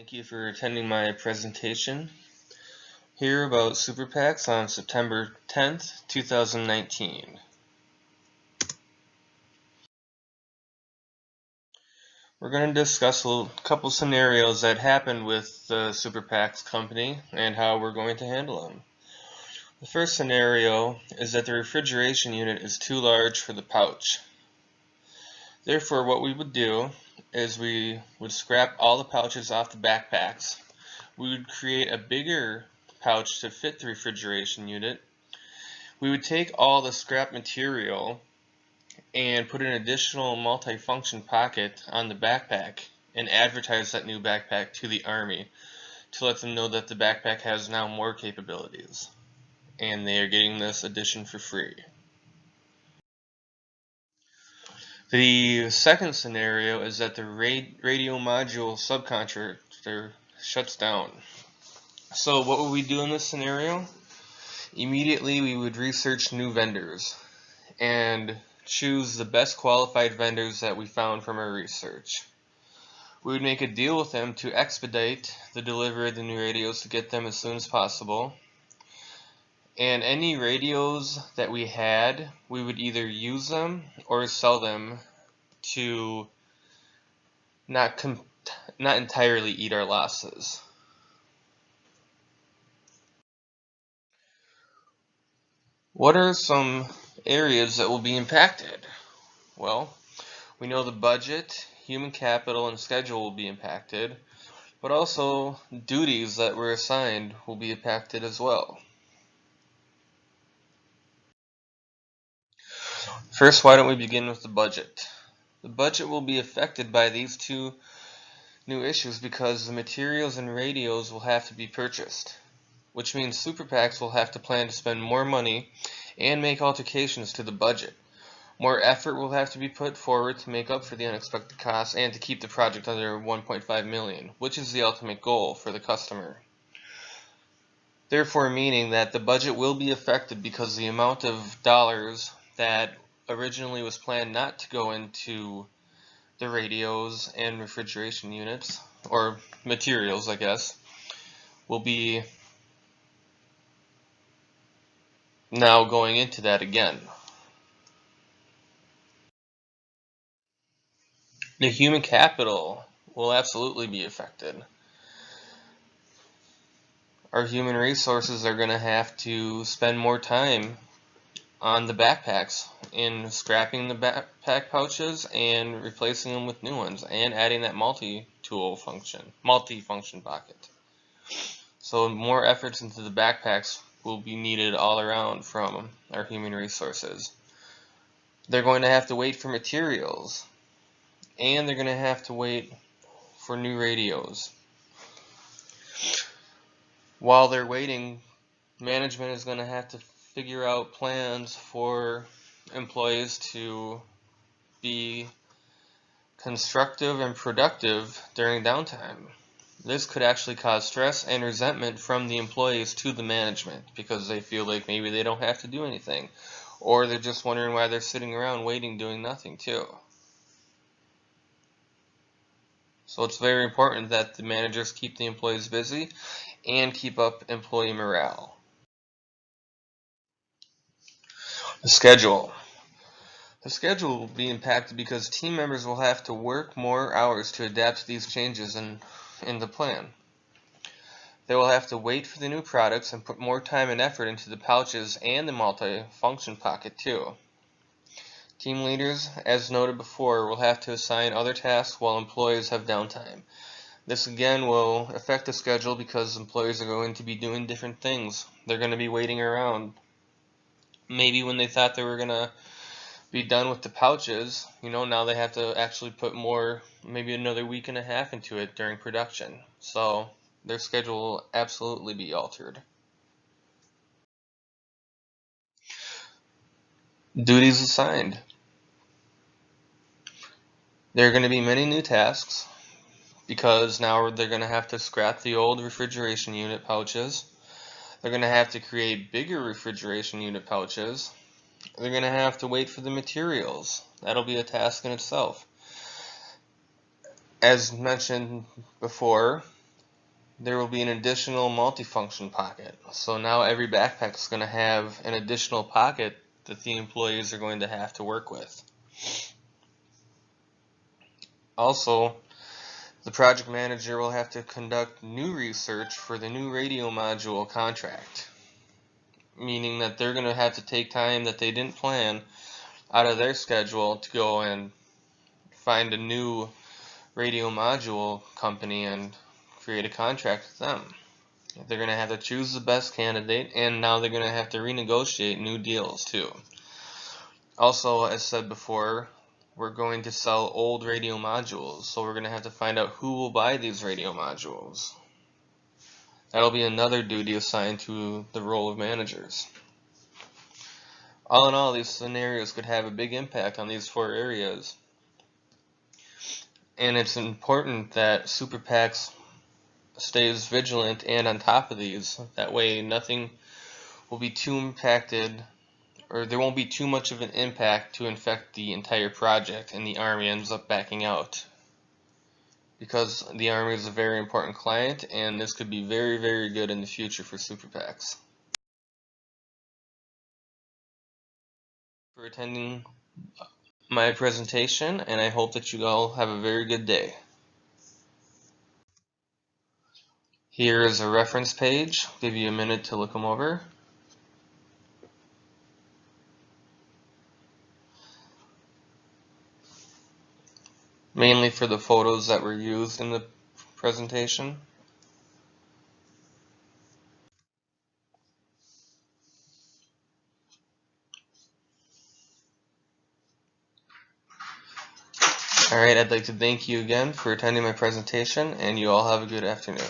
Thank you for attending my presentation here about Super PACs on September 10th, 2019. We're going to discuss a couple scenarios that happened with the Super PACs company and how we're going to handle them. The first scenario is that the refrigeration unit is too large for the pouch. Therefore, what we would do is we would scrap all the pouches off the backpacks. We would create a bigger pouch to fit the refrigeration unit. We would take all the scrap material and put an additional multi-function pocket on the backpack and advertise that new backpack to the Army to let them know that the backpack has now more capabilities and they are getting this addition for free. The second scenario is that the radio module subcontractor shuts down. So what would we do in this scenario? Immediately we would research new vendors and choose the best qualified vendors that we found from our research. We would make a deal with them to expedite the delivery of the new radios to get them as soon as possible. And any radios that we had, we would either use them or sell them to not entirely eat our losses. What are some areas that will be impacted? Well, we know the budget, human capital, and schedule will be impacted, but also duties that were assigned will be impacted as well. First, why don't we begin with the budget? The budget will be affected by these two new issues because the materials and radios will have to be purchased, which means Super PACs will have to plan to spend more money and make alterations to the budget. More effort will have to be put forward to make up for the unexpected costs and to keep the project under 1.5 million, which is the ultimate goal for the customer. Therefore, meaning that the budget will be affected because the amount of dollars that originally was planned not to go into the radios and refrigeration units, or materials, I guess, will be now going into that again. The human capital will absolutely be affected. Our human resources are going to have to spend more time on the backpacks in scrapping the backpack pouches and replacing them with new ones and adding that multi-function pocket. So more efforts into the backpacks will be needed all around from our human resources. They're going to have to wait for materials, and they're going to have to wait for new radios. While they're waiting, management is going to have to figure out plans for employees to be constructive and productive during downtime. This could actually cause stress and resentment from the employees to the management because they feel like maybe they don't have to do anything, or they're just wondering why they're sitting around waiting doing nothing too. So it's very important that the managers keep the employees busy and keep up employee morale. The schedule. The schedule will be impacted because team members will have to work more hours to adapt to these changes in the plan. They will have to wait for the new products and put more time and effort into the pouches and the multi-function pocket too. Team leaders, as noted before, will have to assign other tasks while employees have downtime. This again will affect the schedule because employees are going to be doing different things. They're going to be waiting around. Maybe when they thought they were going to be done with the pouches, now they have to actually put more, maybe another week and a half into it during production. So their schedule will absolutely be altered. Duties assigned. There are going to be many new tasks because now they're going to have to scrap the old refrigeration unit pouches. They're going to have to create bigger refrigeration unit pouches. They're going to have to wait for the materials. That'll be a task in itself. As mentioned before, there will be an additional multifunction pocket. So now every backpack is going to have an additional pocket that the employees are going to have to work with. Also, the project manager will have to conduct new research for the new radio module contract, meaning that they're going to have to take time that they didn't plan out of their schedule to go and find a new radio module company and create a contract with them. They're going to have to choose the best candidate, and now they're going to have to renegotiate new deals too. Also, as said before, we're going to sell old radio modules, so we're going to have to find out who will buy these radio modules. That'll be another duty assigned to the role of managers. All in all, these scenarios could have a big impact on these 4 areas. And it's important that Super PACs stays vigilant and on top of these. That way nothing will be too impacted, or there won't be too much of an impact to infect the entire project and the Army ends up backing out. Because the Army is a very important client, and this could be very, very good in the future for Super PACs. For attending my presentation, and I hope that you all have a very good day. Here is a reference page. I'll give you a minute to look them over. Mainly for the photos that were used in the presentation. Alright, I'd like to thank you again for attending my presentation, and you all have a good afternoon.